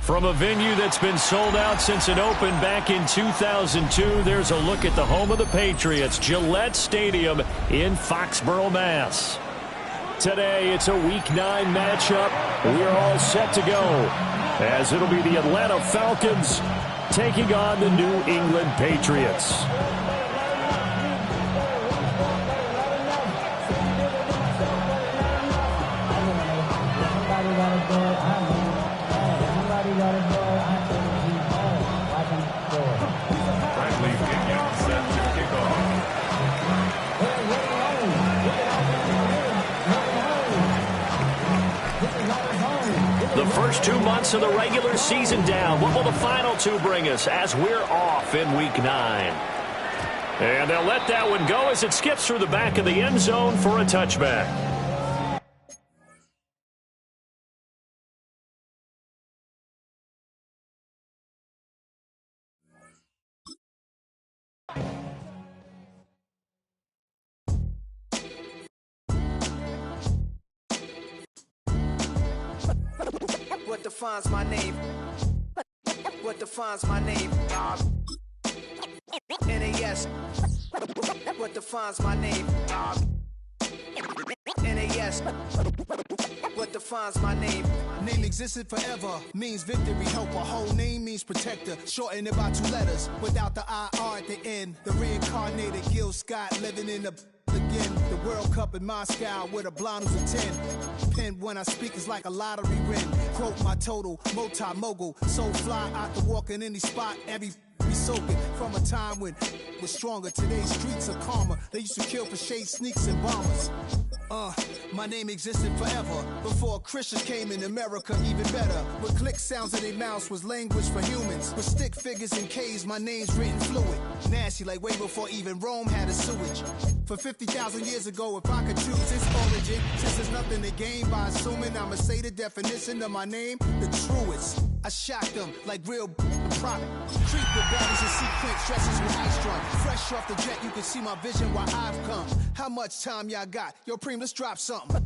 From a venue that's been sold out since it opened back in 2002, there's a look at the home of the Patriots, Gillette Stadium in Foxborough, Mass. Today, it's a Week 9 matchup. We're all set to go, as it'll be the Atlanta Falcons taking on the New England Patriots. The first 2 months of the regular season down. What will the final two bring us as we're off in Week 9? And they'll let that one go as it skips through the back of the end zone for a touchback. What defines my name? What defines my name? NAS. What defines my name? NAS. What defines my name? Name existed forever, means victory, helper. Whole name means protector, shortened it by 2 letters, without the IR at the end. The reincarnated Gil Scott living in the again. The World Cup in Moscow with a blonde who's a 10. Pen when I speak is like a lottery win. Quote my total, multi-mogul. So fly out to walk in any spot, every be soaking from a time when was stronger. Today's streets are calmer. They used to kill for shade sneaks and bombers. My name existed forever before Christians came in America, even better. With click sounds in their mouths was language for humans. With stick figures and K's, my name's written fluid. Nasty like way before even Rome had a sewage. For 50,000 years ago, if I could choose its origin, since there's nothing to gain by assuming I'ma say the definition of my name, the truest. I shocked them like real prop. Creep with bodies and sequence dresses with ice drum. Fresh off the jet, you can see my vision where I've come. How much time y'all got? Yo, Preem, let's drop something.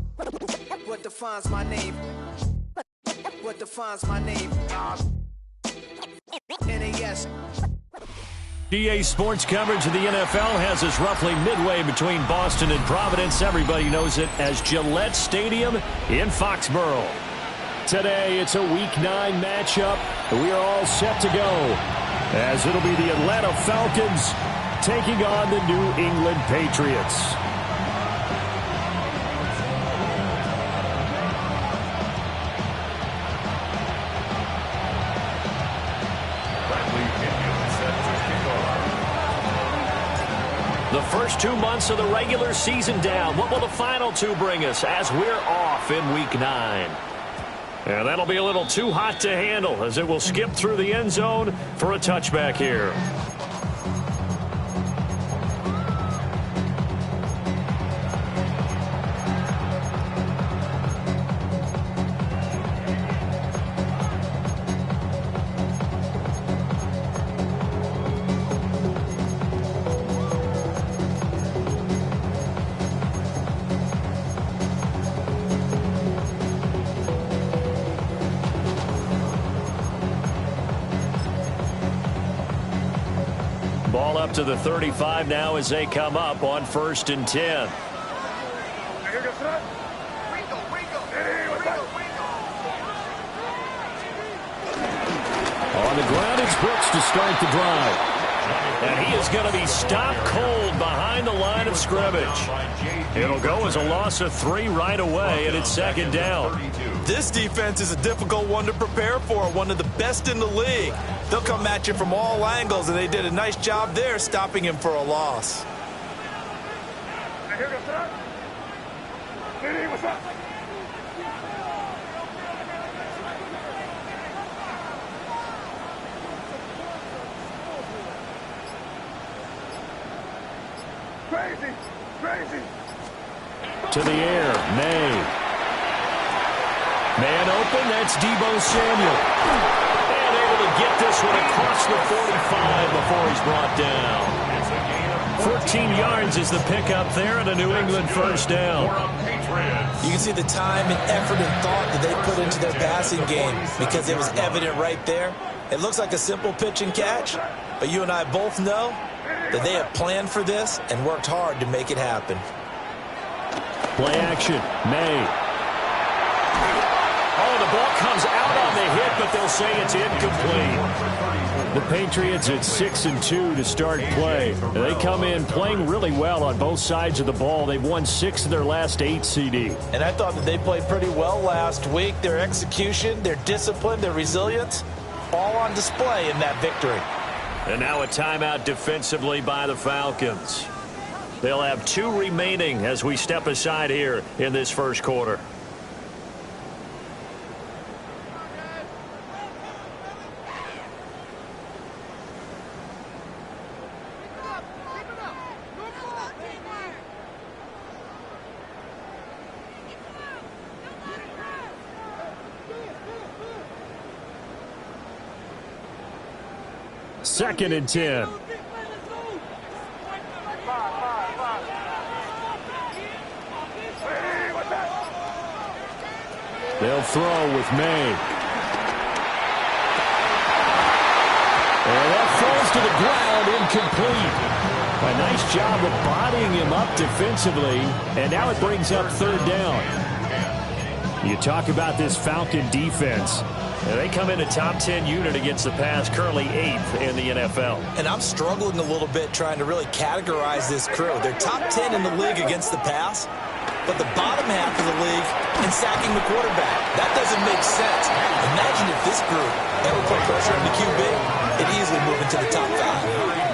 What defines my name? What defines my name? NAS. DA Sports coverage of the NFL has us roughly midway between Boston and Providence. Everybody knows it as Gillette Stadium in Foxborough. Today, it's a Week 9 matchup. We are all set to go, as it'll be the Atlanta Falcons taking on the New England Patriots. The first 2 months of the regular season down. What will the final two bring us as we're off in Week 9? And that'll be a little too hot to handle as it will skip through the end zone for a touchback here. Ball up to the 35 now as they come up on 1st and 10. On the ground, it's Brooks to start the drive. And he is going to be stopped cold behind the line of scrimmage. It'll go as a loss of 3 right away, and it's 2nd down. This defense is a difficult one to prepare for, one of the best in the league. They'll come at you from all angles, and they did a nice job there stopping him for a loss. To the air, May. Man open, that's Deebo Samuel. And able to get this one across the 45 before he's brought down. 14 yards is the pickup there and a New England first down. You can see the time and effort and thought that they put into their passing game because it was evident right there. It looks like a simple pitch and catch, but you and I both know that they have planned for this and worked hard to make it happen. Play action, May. Oh, the ball comes out on the hit, but they'll say it's incomplete. The Patriots at 6-2 to start play. They come in playing really well on both sides of the ball. They've won 6 of their last 8 CD. And I thought that they played pretty well last week. Their execution, their discipline, their resilience, all on display in that victory. And now a timeout defensively by the Falcons. They'll have 2 remaining as we step aside here in this first quarter. Second and 10. They'll throw with May. And that falls to the ground, incomplete. A nice job of bodying him up defensively, and now it brings up third down. You talk about this Falcon defense. They come in a top 10 unit against the pass, currently 8th in the NFL. And I'm struggling a little bit trying to really categorize this crew. They're top 10 in the league against the pass, but the bottom half of the league in sacking the quarterback. That doesn't make sense. Imagine if this group ever put pressure on the QB, it'd easily move into the top 5.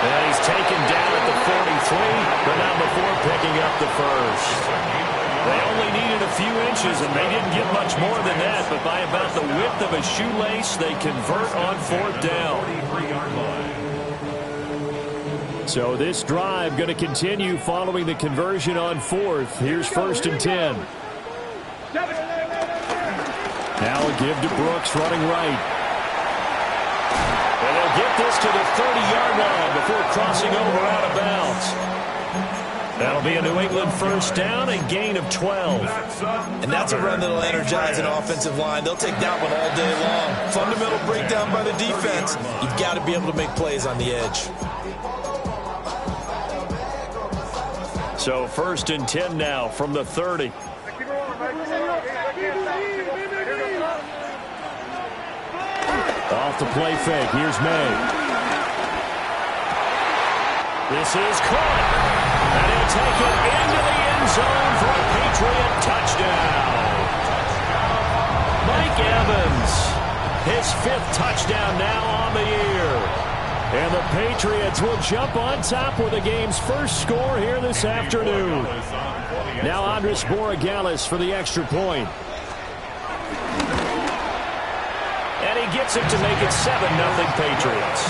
And he's taken down at the 43, but not before picking up the first. They only needed a few inches, and they didn't get much more than that, but by about the width of a shoelace, they convert on 4th down. So this drive going to continue following the conversion on 4th. Here's 1st and 10. Now a give to Brooks running right. And they'll get this to the 30-yard line before crossing over out of bounds. That'll be a New England first down, a gain of 12. And that's a run that'll energize an offensive line. They'll take that one all day long. Fundamental breakdown by the defense. You've got to be able to make plays on the edge. So 1st and 10 now from the 30. Off the play fake. Here's May. This is caught. And he'll take it into the end zone for a Patriot touchdown. Mike Evans, his 5th touchdown now on the year. And the Patriots will jump on top with the game's first score here this afternoon. Now Andres Borregales for the extra point. And he gets it to make it 7-0 Patriots.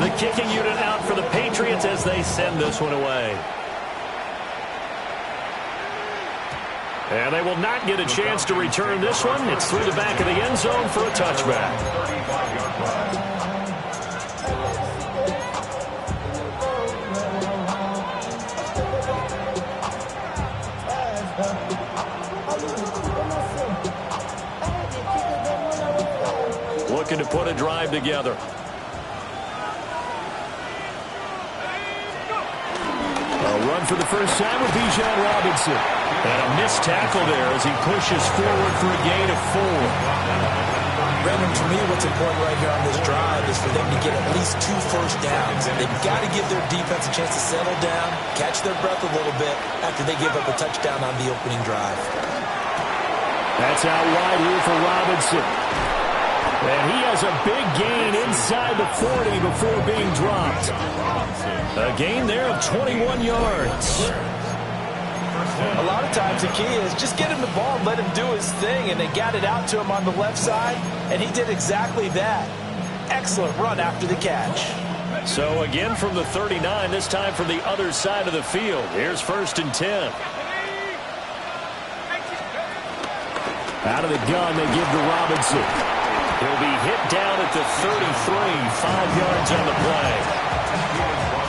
The kicking unit out for the Patriots as they send this one away. And they will not get a chance to return this one. It's through the back of the end zone for a touchback. Looking to put a drive together. A run for the first time with Bijan Robinson. And a missed tackle there as he pushes forward for a gain of 4. Brandon, to me, what's important right here on this drive is for them to get at least 2 first downs. They've got to give their defense a chance to settle down, catch their breath a little bit after they give up a touchdown on the opening drive. That's out wide here for Robinson. And he has a big gain inside the 40 before being dropped. A gain there of 21 yards. A lot of times the key is just get him the ball and let him do his thing, and they got it out to him on the left side, and he did exactly that. Excellent run after the catch. So again from the 39, this time from the other side of the field. Here's 1st and 10. Out of the gun, they give to Robinson. He'll be hit down at the 33, 5 yards on the play.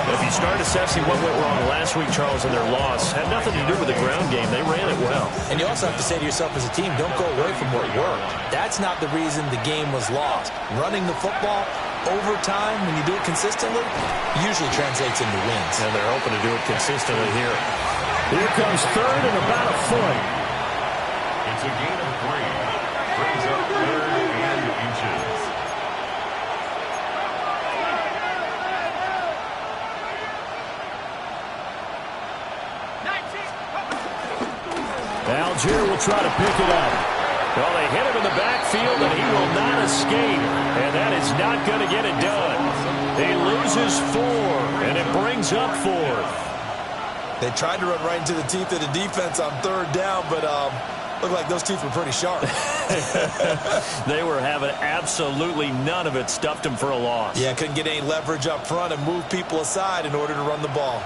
If you start assessing what went wrong last week, Charles, in their loss, had nothing to do with the ground game. They ran it well. And you also have to say to yourself as a team, don't go away from what worked. That's not the reason the game was lost. Running the football over time, when you do it consistently, usually translates into wins. And they're hoping to do it consistently here. Here comes 3rd and about a foot. It's a gain of 3. Brings up 3rd and inches. Algier will try to pick it up. Well, they hit him in the backfield, and he will not escape. And that is not going to get it done. He loses 4, and it brings up 4th. They tried to run right into the teeth of the defense on 3rd down, but looked like those teeth were pretty sharp. They were having absolutely none of it. Stuffed him for a loss. Yeah, couldn't get any leverage up front and move people aside in order to run the ball.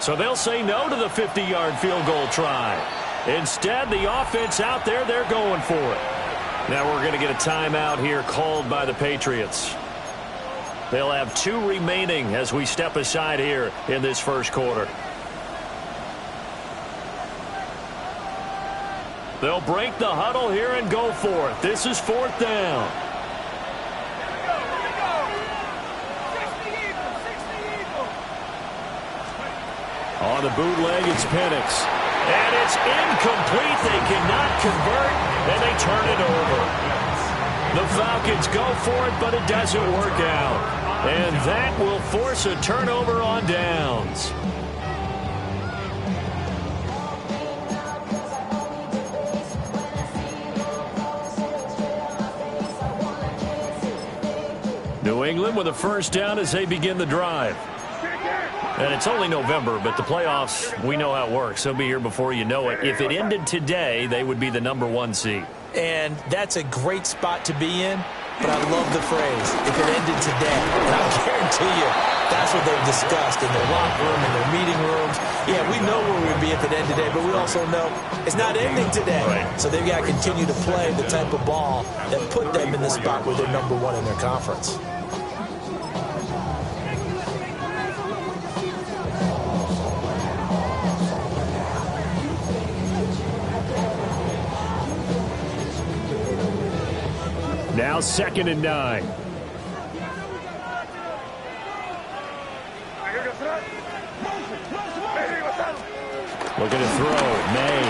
So they'll say no to the 50-yard field goal try. Instead, the offense out there, they're going for it. Now we're going to get a timeout here called by the Patriots. They'll have 2 remaining as we step aside here in this first quarter. They'll break the huddle here and go for it. This is 4th down. On the bootleg, it's Penix. And it's incomplete. They cannot convert, and they turn it over. The Falcons go for it, but it doesn't work out. And that will force a turnover on downs. New England with a 1st down as they begin the drive. And it's only November, but the playoffs, we know how it works. They'll be here before you know it. If it ended today, they would be the number 1 seed. And that's a great spot to be in, but I love the phrase, if it ended today. And I guarantee you, that's what they've discussed in their locker room, in their meeting rooms. Yeah, we know where we'd be if it ended today, but we also know it's not ending today. Right. So they've got to continue to play the type of ball that put them in the spot where they're number 1 in their conference. Now 2nd and 9. Looking to throw. May.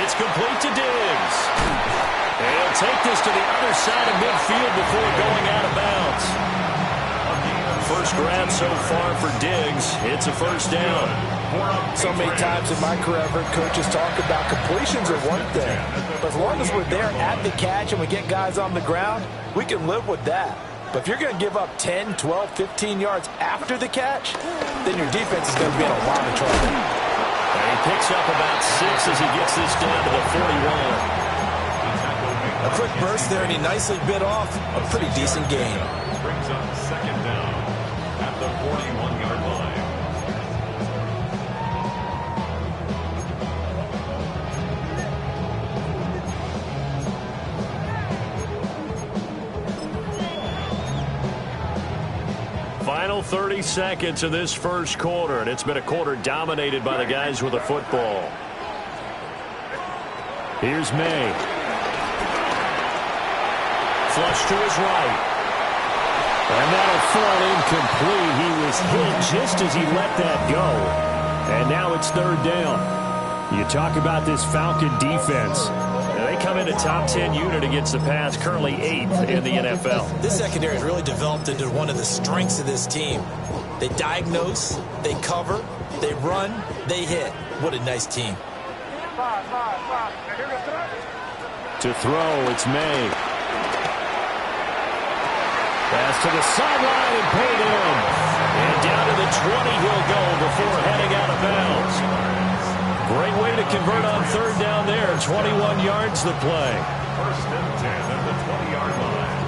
It's complete to Diggs. And he'll take this to the other side of midfield before going out of bounds. First grab so far for Diggs. It's a 1st down. So many times in my career, I've heard coaches talk about completions are one thing. But as long as we're there at the catch and we get guys on the ground, we can live with that. But if you're going to give up 10, 12, 15 yards after the catch, then your defense is going to be in a lot of trouble. And he picks up about 6 as he gets this down to the 41. A quick burst there, and he nicely bit off a pretty decent gain. Brings up 2nd down at the 41-yard line. Final 30 seconds of this first quarter, and it's been a quarter dominated by the guys with the football. Here's May. Flush to his right. And that'll fall incomplete. He was hit just as he let that go. And now it's third down. You talk about this Falcon defense. They come in a top 10 unit against the pass, currently 8th in the NFL. This secondary has really developed into one of the strengths of this team. They diagnose, they cover, they run, they hit. What a nice team. To throw, it's May. Pass to the sideline and paid in. And down to the 20 he'll go before heading out of bounds. Great way to convert on third down there. 21 yards the play. First and 10 at the 20-yard line.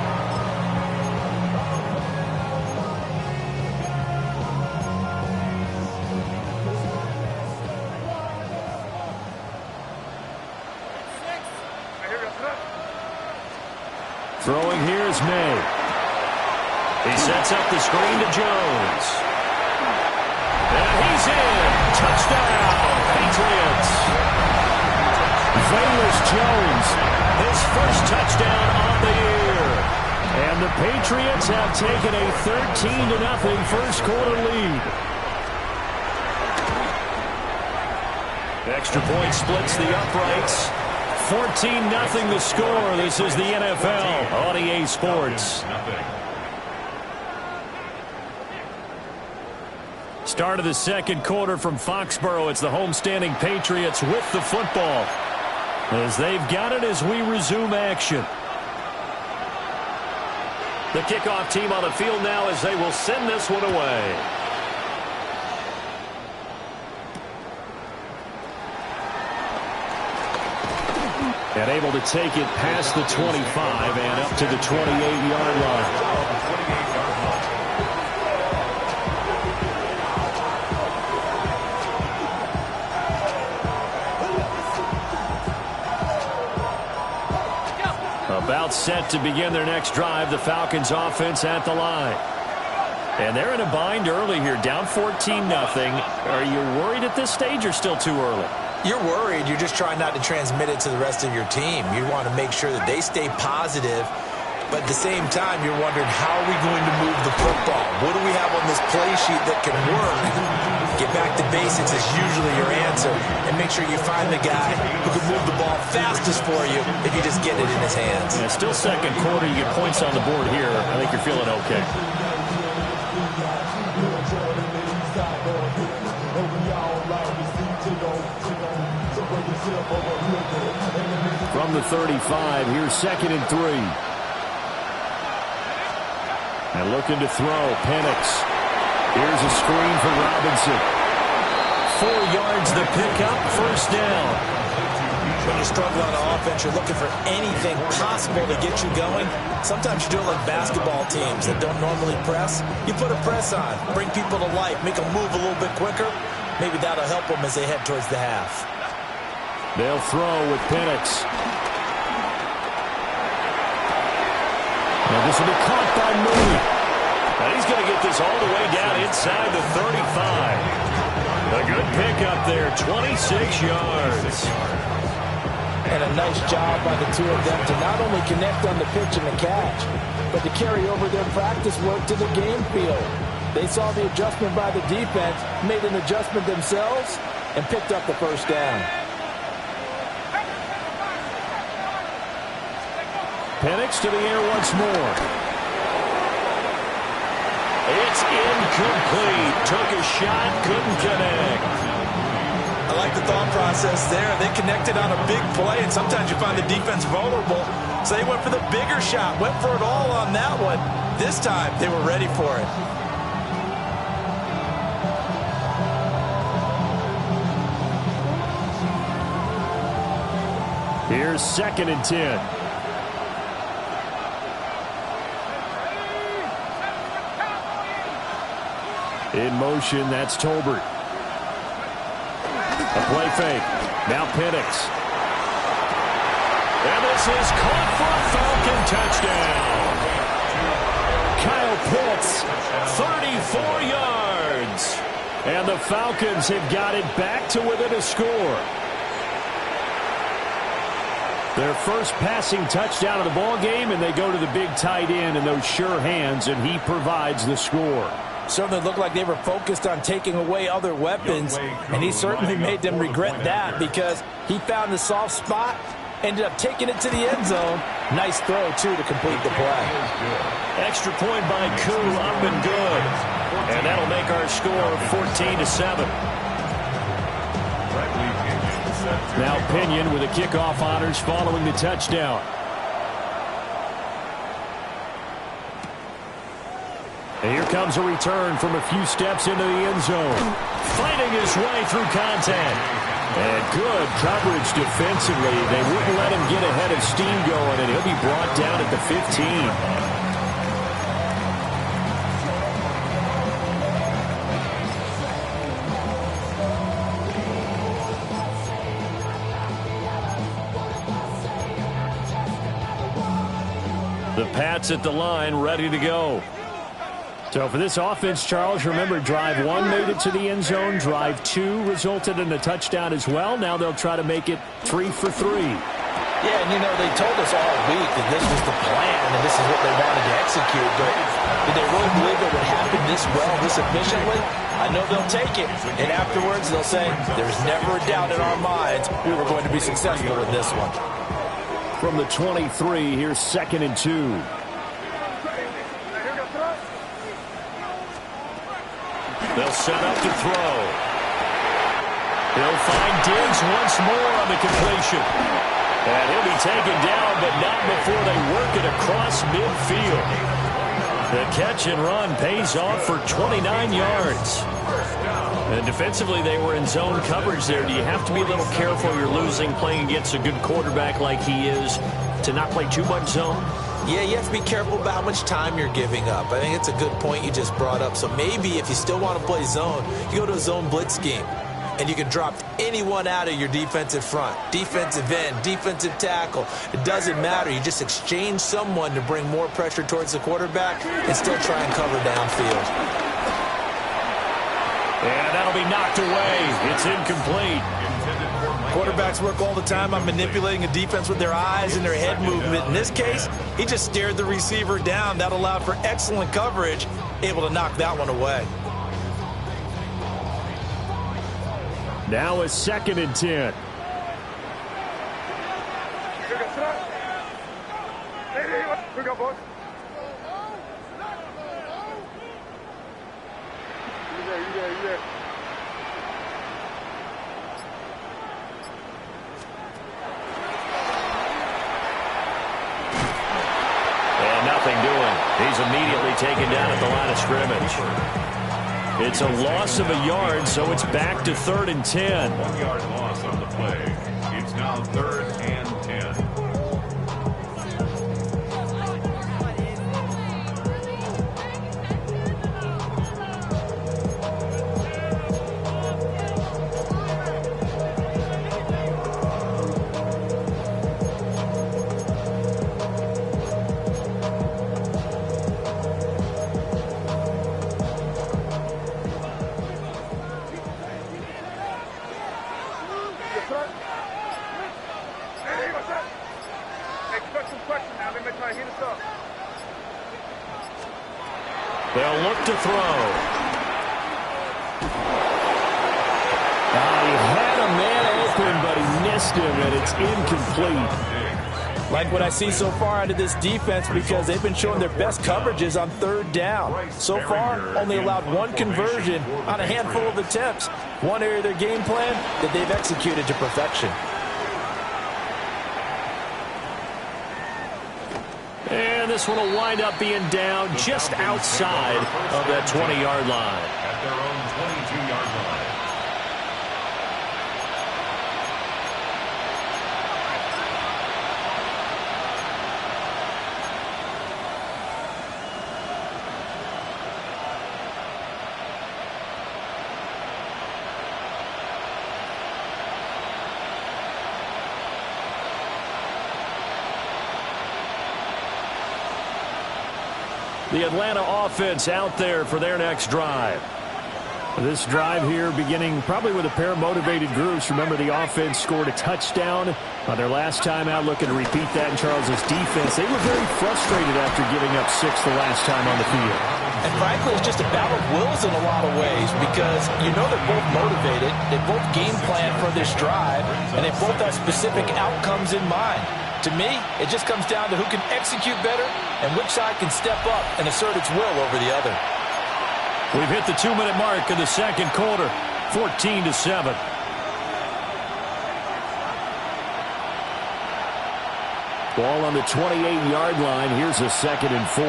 Throwing here is May. He sets up the screen to Jones. And he's in. Touchdown, Patriots. Velus Jones, his first touchdown on the year. And the Patriots have taken a 13-0 first quarter lead. Extra point splits the uprights. 14-0 the score. This is the NFL on EA Sports. Start of the second quarter from Foxborough. It's the homestanding Patriots with the football as they've got it as we resume action. The kickoff team on the field now as they will send this one away. And able to take it past the 25 and up to the 28-yard line. About set to begin their next drive. The Falcons offense at the line. And they're in a bind early here, down 14-0. Are you worried at this stage or still too early? You're worried. You're just trying not to transmit it to the rest of your team. You want to make sure that they stay positive. But at the same time, you're wondering, how are we going to move the football? What do we have on this play sheet that can work? Get back to basics is usually your answer. And make sure you find the guy who can move the ball fastest for you if you just get it in his hands. Yeah, still second quarter. You get points on the board here. I think you're feeling okay. From the 35, here's 2nd and 3. And looking to throw, Penix. Here's a screen for Robinson. 4 yards the pickup, first down. When you struggle on offense, you're looking for anything possible to get you going. Sometimes you do it like basketball teams that don't normally press. You put a press on, bring people to life, make them move a little bit quicker. Maybe that'll help them as they head towards the half. They'll throw with Penix. Now this will be caught by Mooney. Now he's going to get this all the way down inside the 35. A good pickup there, 26 yards. And a nice job by the two of them to not only connect on the pitch and the catch, but to carry over their practice work to the game field. They saw the adjustment by the defense, made an adjustment themselves, and picked up the first down. Penix to the air once more. It's incomplete. Took a shot, couldn't connect. I like the thought process there. They connected on a big play, and sometimes you find the defense vulnerable. So they went for the bigger shot, went for it all on that one. This time, they were ready for it. Here's 2nd and 10. In motion, that's Tolbert. A play fake. Now Penix. And this is caught for a Falcon touchdown. Kyle Pitts, 34 yards. And the Falcons have got it back to within a score. Their first passing touchdown of the ball game, and they go to the big tight end in those sure hands, and he provides the score. Certainly looked like they were focused on taking away other weapons, and he certainly made them regret that because he found the soft spot, ended up taking it to the end zone. Nice throw, too, to complete the play. Extra point by Koo, up and good. And that'll make our score 14-7. Now Pinion with the kickoff honors following the touchdown. And here comes a return from a few steps into the end zone. Fighting his way through contact. And good coverage defensively. They wouldn't let him get ahead of steam going, and he'll be brought down at the 15. The Pats at the line, ready to go. So for this offense, Charles, remember, drive 1 made it to the end zone. Drive 2 resulted in a touchdown as well. Now they'll try to make it 3 for 3. Yeah, and you know, they told us all week that this was the plan and this is what they wanted to execute. But did they really believe it would happen this well, this efficiently? I know they'll take it. And afterwards, they'll say, there's never a doubt in our minds we were going to be successful in this one. From the 23, here's 2nd and 2. They'll set up to throw. He'll find Diggs once more on the completion. And he'll be taken down, but not before they work it across midfield. The catch and run pays off for 29 yards. And defensively, they were in zone coverage there. Do you have to be a little careful you're losing playing against a good quarterback like he is to not play too much zone? Yeah, you have to be careful about how much time you're giving up. I think it's a good point you just brought up. So maybe if you still want to play zone, you go to a zone blitz scheme. And you can drop anyone out of your defensive front. Defensive end, defensive tackle. It doesn't matter. You just exchange someone to bring more pressure towards the quarterback and still try and cover downfield. And that'll be knocked away. It's incomplete. Quarterbacks work all the time on manipulating a defense with their eyes and their head movement. In this case, he just stared the receiver down. That allowed for excellent coverage, able to knock that one away. Now a 2nd and 10. And nothing doing. He's immediately taken down at the line of scrimmage. It's a loss of a yard, so it's back to 3rd and 10. 1 yard loss on the play. It's now 3rd and 10. They'll look to throw. He had a man open, but he missed him, and it's incomplete. Like what I see so far out of this defense because they've been showing their best coverages on 3rd down. So far, only allowed 1 conversion on a handful of attempts. One area of their game plan that they've executed to perfection. And this one will wind up being down just outside of that 20-yard line. At their own 22-yard line. The Atlanta offense out there for their next drive. This drive here beginning probably with a pair of motivated groups. Remember, the offense scored a touchdown on their last time out, looking to repeat that in Charles's defense. They were very frustrated after giving up 6 the last time on the field. And frankly, it's just a battle of wills in a lot of ways because you know they're both motivated, they both game plan for this drive, and they both have specific outcomes in mind. To me, it just comes down to who can execute better and which side can step up and assert its will over the other. We've hit the 2-minute mark in the second quarter, 14-7. Ball on the 28-yard line. Here's a 2nd and 4.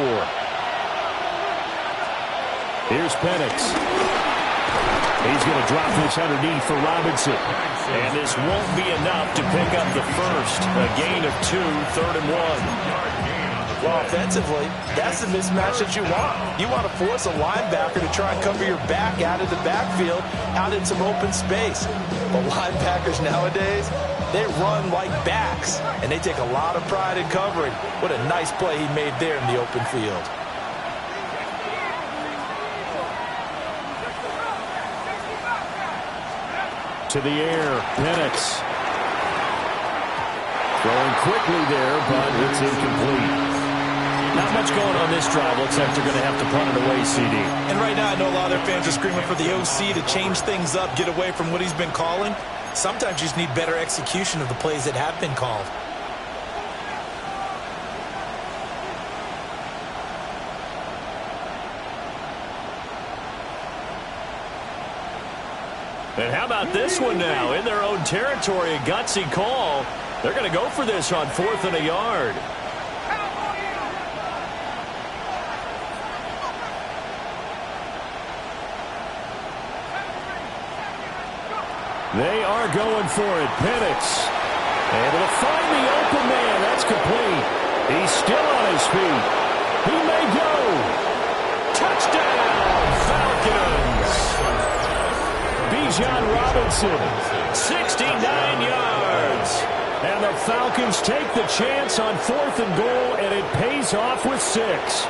Here's Penix. He's going to drop this underneath for Robinson. And this won't be enough to pick up the first. A gain of 2, 3rd and 1. Well, offensively, that's the mismatch that you want. You want to force a linebacker to try and cover your back out of the backfield, out in some open space. But linebackers nowadays, they run like backs, and they take a lot of pride in covering. What a nice play he made there in the open field. To the air, Penix. Throwing quickly there, but it's incomplete. Not much going on this drive. Looks like they're going to have to punt it away, CD. And right now, I know a lot of their fans are screaming for the OC to change things up, get away from what he's been calling. Sometimes you just need better execution of the plays that have been called. And how about this one now? In their own territory, a gutsy call. They're going to go for this on 4th and a yard. They are going for it. Penix able to find the open man. That's complete. He's still on his feet. He may go. Touchdown, Falcons. Bijan Robinson, 69 yards. And the Falcons take the chance on 4th and goal, and it pays off with 6.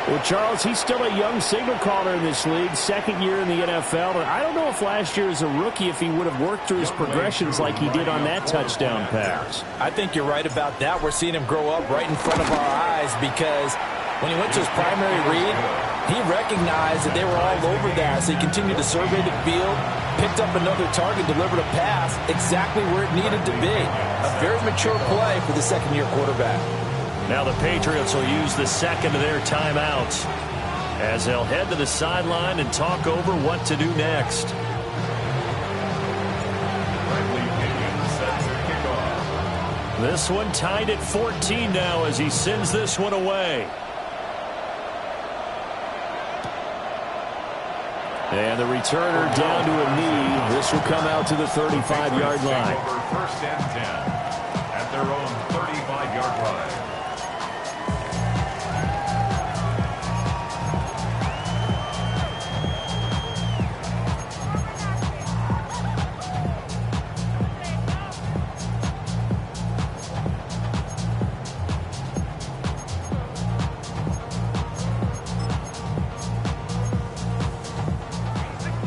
Well, Charles, he's still a young signal caller in this league, 2nd year in the NFL. And I don't know if last year as a rookie if he would have worked through his progressions like he did on that touchdown pass. I think you're right about that. We're seeing him grow up right in front of our eyes because when he went to his primary read, he recognized that they were all over that. So he continued to survey the field, picked up another target, delivered a pass exactly where it needed to be. A very mature play for the 2nd-year quarterback. Now the Patriots will use the 2nd of their timeouts as they'll head to the sideline and talk over what to do next. This one tied at 14 now as he sends this one away. And the returner down to a knee. This will come out to the 35-yard line. 1st and 10 at their own 35-yard line.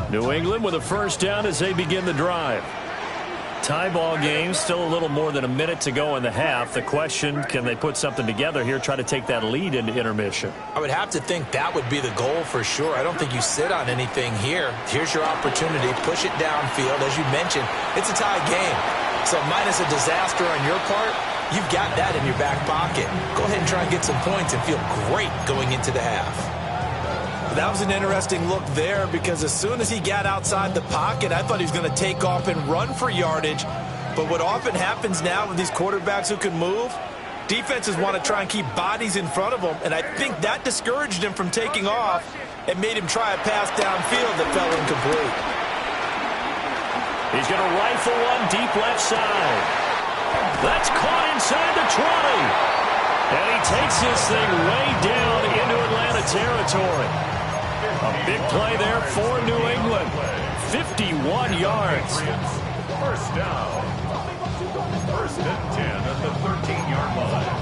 New England with a 1st down as they begin the drive. Tie ball game, still a little more than a minute to go in the half. The question, can they put something together here, try to take that lead into intermission? I would have to think that would be the goal for sure. I don't think you sit on anything here. Here's your opportunity. Push it downfield. As you mentioned, it's a tie game. So minus a disaster on your part, you've got that in your back pocket. Go ahead and try and get some points and feel great going into the half. That was an interesting look there because as soon as he got outside the pocket, I thought he was going to take off and run for yardage. But what often happens now with these quarterbacks who can move, defenses want to try and keep bodies in front of them, and I think that discouraged him from taking off and made him try a pass downfield that fell incomplete. He's going to rifle one deep left side. That's caught inside the 20. And he takes this thing way down into Atlanta territory. A big play there for New England. 51 yards. 1st down. 1st and 10 at the 13-yard line.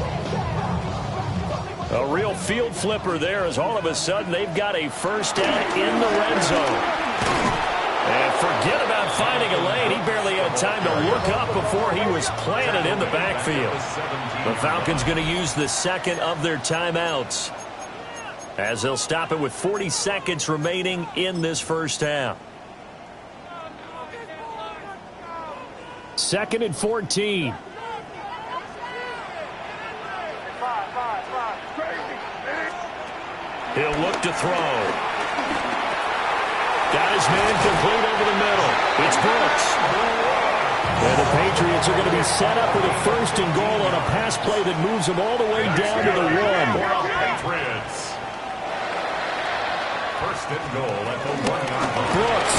A real field flipper there as all of a sudden they've got a first down in the red zone. And forget about finding a lane. He barely had time to look up before he was planted in the backfield. The Falcons going to use the second of their timeouts, as they'll stop it with 40 seconds remaining in this first half. 2nd and 14. He'll look to throw. Got his man complete over the middle. It's Brooks. And the Patriots are going to be set up with a 1st and goal on a pass play that moves them all the way down to the 1. Patriots. 1st and goal at the 1-yard line. Brooks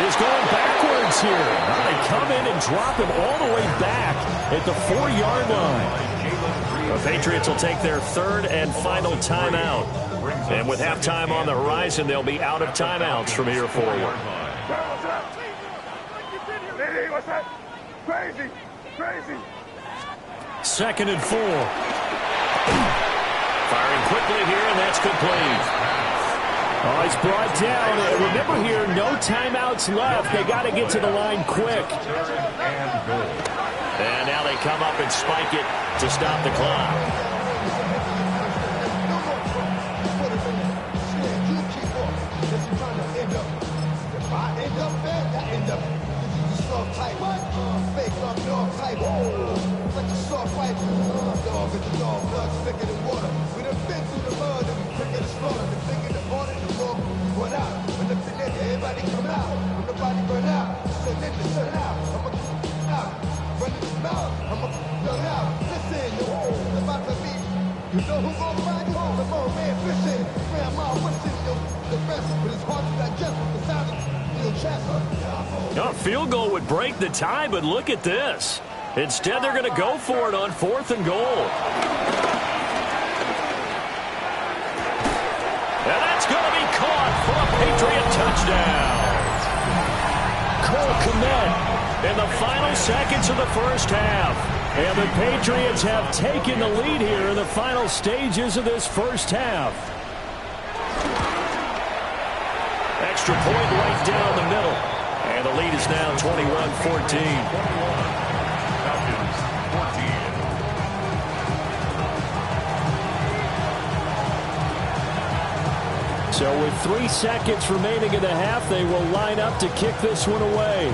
is going backwards here. They come in and drop him all the way back at the 4-yard line. The Patriots will take their 3rd and final timeout. And with halftime on the horizon, they'll be out of timeouts from here forward. Crazy. 2nd and 4. Firing quickly here, and that's complete. Oh, he's brought down. Remember here, no timeouts left. They got to get to the line quick. And now they come up and spike it to stop the clock. You know who's gonna find you? The more man fishing. Grandma wishing the best, but it's hard to digest the sound of the chapter. Field goal would break the tie, but look at this. Instead, they're going to go for it on 4th and goal. And that's going to be caught for a Patriot touchdown. Cole Kmet in the final seconds of the first half. And the Patriots have taken the lead here in the final stages of this first half. Extra point right down the middle. And the lead is now 21-14. So with 3 seconds remaining in the half, they will line up to kick this one away.